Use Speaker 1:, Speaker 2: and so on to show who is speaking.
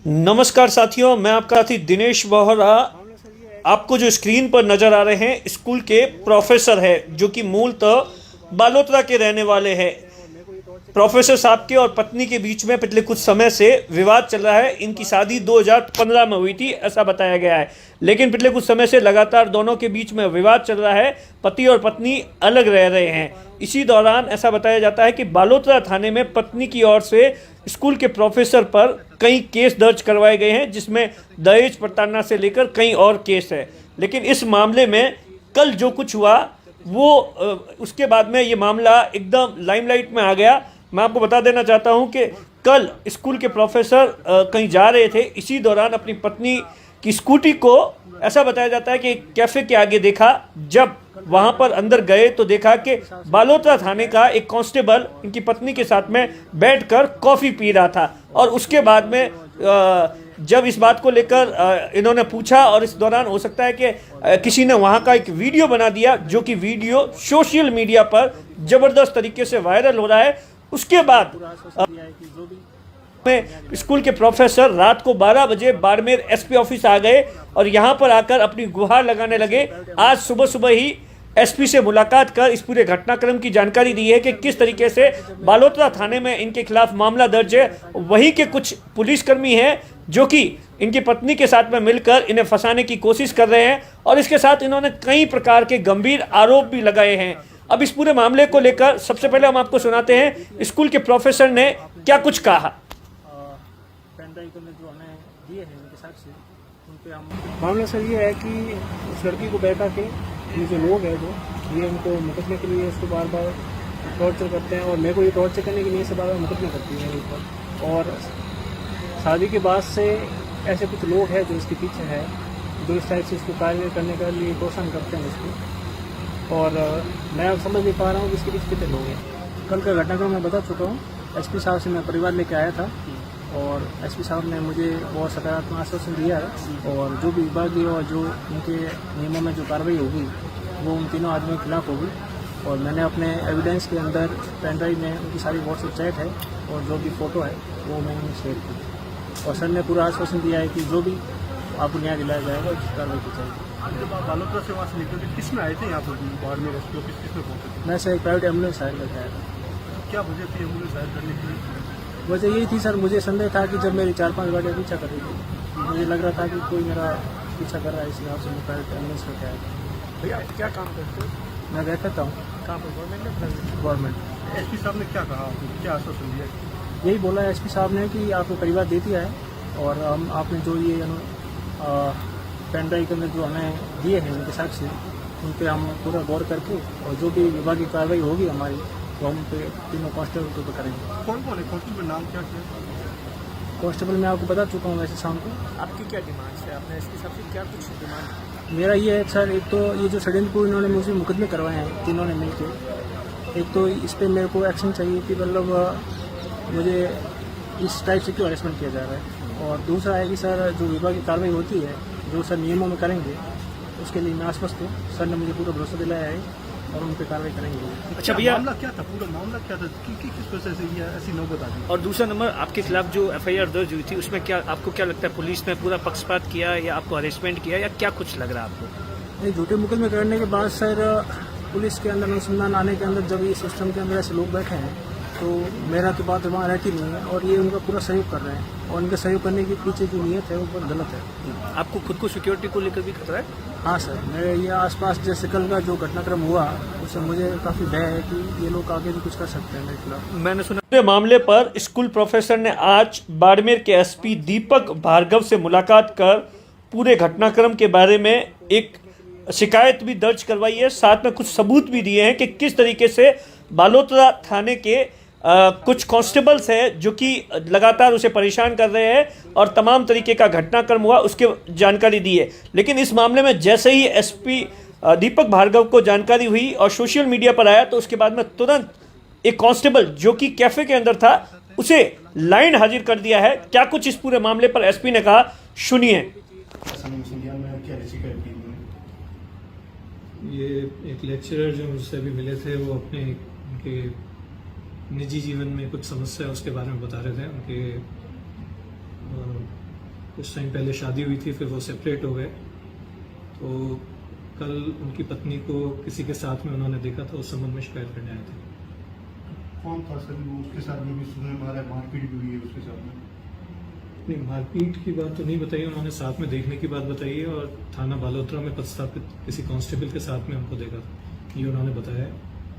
Speaker 1: नमस्कार साथियों, मैं आपका साथी दिनेश बोहरा। आपको जो स्क्रीन पर नजर आ रहे हैं स्कूल के प्रोफेसर है जो कि मूलतः बालोतरा के रहने वाले हैं। प्रोफेसर साहब के और पत्नी के बीच में पिछले कुछ समय से विवाद चल रहा है। इनकी शादी 2015 में हुई थी ऐसा बताया गया है, लेकिन पिछले कुछ समय से लगातार दोनों के बीच में विवाद चल रहा है। पति और पत्नी अलग रह रहे हैं। इसी दौरान ऐसा बताया जाता है कि बालोतरा थाने में पत्नी की ओर से स्कूल के प्रोफेसर पर कई केस दर्ज करवाए गए हैं, जिसमें दहेज प्रताड़ना से लेकर कई और केस है। लेकिन इस मामले में कल जो कुछ हुआ वो उसके बाद में ये मामला एकदम लाइमलाइट में आ गया। मैं आपको बता देना चाहता हूं कि कल स्कूल के प्रोफेसर कहीं जा रहे थे। इसी दौरान अपनी पत्नी की स्कूटी को ऐसा बताया जाता है कि एक कैफे के आगे देखा। जब वहां पर अंदर गए तो देखा कि बालोतरा थाने का एक कांस्टेबल इनकी पत्नी के साथ में बैठकर कॉफी पी रहा था। और उसके बाद में जब इस बात को लेकर इन्होंने पूछा, और इस दौरान हो सकता है कि किसी ने वहां का एक वीडियो बना दिया, जो कि वीडियो सोशल मीडिया पर जबरदस्त तरीके से वायरल हो रहा है। उसके बाद में स्कूल के प्रोफेसर रात को 12 बजे बाड़मेर एसपी ऑफिस आ गए और यहां पर आकर अपनी गुहार लगाने लगे। आज सुबह सुबह ही एसपी से मुलाकात कर इस पूरे घटनाक्रम की जानकारी दी है कि किस तरीके से बालोतरा थाने में इनके खिलाफ मामला दर्ज है। वहीं के कुछ पुलिसकर्मी हैं जो कि इनकी पत्नी के साथ में मिलकर इन्हें फंसाने की कोशिश कर रहे हैं, और इसके साथ इन्होंने कई प्रकार के गंभीर आरोप भी लगाए हैं। अब इस पूरे मामले को लेकर सबसे पहले हम आपको सुनाते हैं स्कूल के प्रोफेसर ने क्या कुछ कहा।
Speaker 2: जो हमें दिए हैं उनके साथ से उन पे हम मामला सर ये है कि उस लड़की को बैठा के ये जो लोग हैं जो ये उनको मुकदमे के लिए उसको बार बार टॉर्चर करते हैं, और मेरे को ये टॉर्चर करने के लिए से बार बार मुकदमे करती है ऊपर। और शादी के बाद से ऐसे कुछ लोग हैं जो इसके पीछे है, जो इस टाइप से इसको कार्य करने के लिए प्रोत्साहन करते हैं इसको। और मैं अब समझ नहीं पा रहा हूँ कि इसके पीछे कितने लोग हैं। कल का घटनाक्रम मैं बता चुका हूँ। एसपी साहब से मैं परिवार लेके आया था और एसपी साहब ने मुझे बहुत सकारात्मक आश्वासन दिया है, और जो भी विभागीय और जो उनके नियमों में जो कार्रवाई होगी वो उन तीनों आदमियों के खिलाफ होगी। और मैंने अपने एविडेंस के अंदर पेन ड्राइव में उनकी सारी व्हाट्सएप चैट है और जो भी फ़ोटो है वो मैंने उन्हें शेयर की। और सर ने पूरा आश्वासन दिया है कि जो भी आपको न्याय दिलाया जाएगा उसकी कार्रवाई की जाएगी।
Speaker 3: जब आप बालोतरा से वहाँ से निकले थे, किस में आए थे यहाँ पर बाड़मेर रेस्क्यू ऑफिस, किस में पहुँचे थे?
Speaker 2: मैं सर एक प्राइवेट एम्बुलेंस हायर करके आया था।
Speaker 3: क्या वजह थी एम्बुलेंस हायर करने की?
Speaker 2: वजह यही थी सर, मुझे संदेह था कि जब मेरी 4-5 गाड़ियाँ पीछा कर रही थी, मुझे लग रहा था कि कोई मेरा पीछा कर रहा है, इसलिए आपसे मैं प्राइवेट एम्बुलेंस करके आया था।
Speaker 3: भैया आप क्या काम करते हो?
Speaker 2: मैं रहता हूँ
Speaker 3: कहाँ पर, गवर्नमेंट में प्राइवेट?
Speaker 2: गवर्नमेंट।
Speaker 3: एसपी साहब ने क्या कहा आपको, क्या आश्वासन दिया?
Speaker 2: यही बोला एसपी साहब ने कि आपको परिवार दे दिया है, और हम आपने जो ये पेन ड्राइव के अंदर जो हमें दिए हैं उनके साथ से उन पर हम पूरा गौर करके और जो भी विभागीय कार्रवाई होगी हमारी तो हम पे तीनों कांस्टेबल को करेंगे।
Speaker 3: कौन कौन है कांस्टेबल, नाम क्या क्या?
Speaker 2: कांस्टेबल मैं आपको बता चुका हूँ वैसे शाम को।
Speaker 3: आपकी क्या डिमांड है? आपने एसपी साहब से क्या कुछ डिमांड?
Speaker 2: मेरा ये है सर, एक तो ये जो षड्यंत्र इन्होंने मुझे मुकदमे करवाए हैं तीनों ने मिलकर, एक तो इस पर मेरे को एक्शन चाहिए कि मतलब मुझे इस टाइप से क्यों हरेसमेंट किया जा रहा है। और दूसरा है कि सर जो विभागीय कार्रवाई होती है जो सर नियमों में करेंगे उसके लिए मैं आश्वस्त हूँ। सर ने मुझे पूरा भरोसा दिलाया है और उन पर कार्रवाई करेंगे।
Speaker 3: अच्छा भैया, मामला क्या था, पूरा मामला क्या था, किस वजह से ये ऐसी नौबत आ गई?
Speaker 1: और दूसरा नंबर, आपके खिलाफ जो एफआईआर दर्ज हुई थी उसमें क्या आपको क्या लगता है, पुलिस ने पूरा पक्षपात किया या आपको हरेसमेंट किया, या क्या कुछ लग रहा है आपको?
Speaker 2: नहीं, झूठे मुकदमे करने के बाद सर पुलिस के अंदर अनुसंधान आने के अंदर जब ये सिस्टम के अंदर ऐसे लोग बैठे हैं तो मेरा तो बात वहाँ रहती नहीं है, और ये उनका पूरा सहयोग कर रहे हैं, और उनका सहयोग करने के पीछे जो नीयत है वो बहुत गलत है।
Speaker 1: आपको खुद को सिक्योरिटी को लेकर भी खतरा है?
Speaker 2: हाँ सर, मेरे ये आसपास जैसे कल का जो घटनाक्रम हुआ उससे मुझे काफ़ी भय है कि ये लोग आगे भी कुछ कर सकते हैं मेरे खिलाफ।
Speaker 1: मैंने सुना मामले पर स्कूल प्रोफेसर ने आज बाड़मेर के एसपी दीपक भार्गव से मुलाकात कर पूरे घटनाक्रम के बारे में एक शिकायत भी दर्ज करवाई है। साथ में कुछ सबूत भी दिए हैं कि किस तरीके से बालोतरा थाने के कुछ कांस्टेबल्स हैं जो कि लगातार उसे परेशान कर रहे हैं, और तमाम तरीके का घटनाक्रम हुआ उसके जानकारी दी है। लेकिन इस मामले में जैसे ही एसपी दीपक भार्गव को जानकारी हुई और सोशल मीडिया पर आया तो उसके बाद में तुरंत एक कांस्टेबल जो कि कैफे के अंदर था उसे लाइन हाजिर कर दिया है। क्या कुछ इस पूरे मामले पर एसपी ने कहा, सुनिए।
Speaker 4: ये एक लेक्चरर जो मुझसे अभी मिले थे वो अपने उनके निजी जीवन में कुछ समस्या है उसके बारे में बता रहे थे। उनके कुछ टाइम पहले शादी हुई थी, फिर वो सेपरेट हो गए। तो कल उनकी पत्नी को किसी के साथ में उन्होंने देखा था, उस संबंध में शिकायत करने आए थे।
Speaker 3: कौन था सर वो? उसके साथ में भी सुनने में आ रहा है मारपीट भी हुई है उसके साथ में।
Speaker 4: नहीं, मारपीट की बात तो नहीं बताई उन्होंने, साथ में देखने की बात बताई है और थाना बालोतरा में पदस्थापित किसी कांस्टेबल के साथ में उनको देखा था, ये उन्होंने बताया है।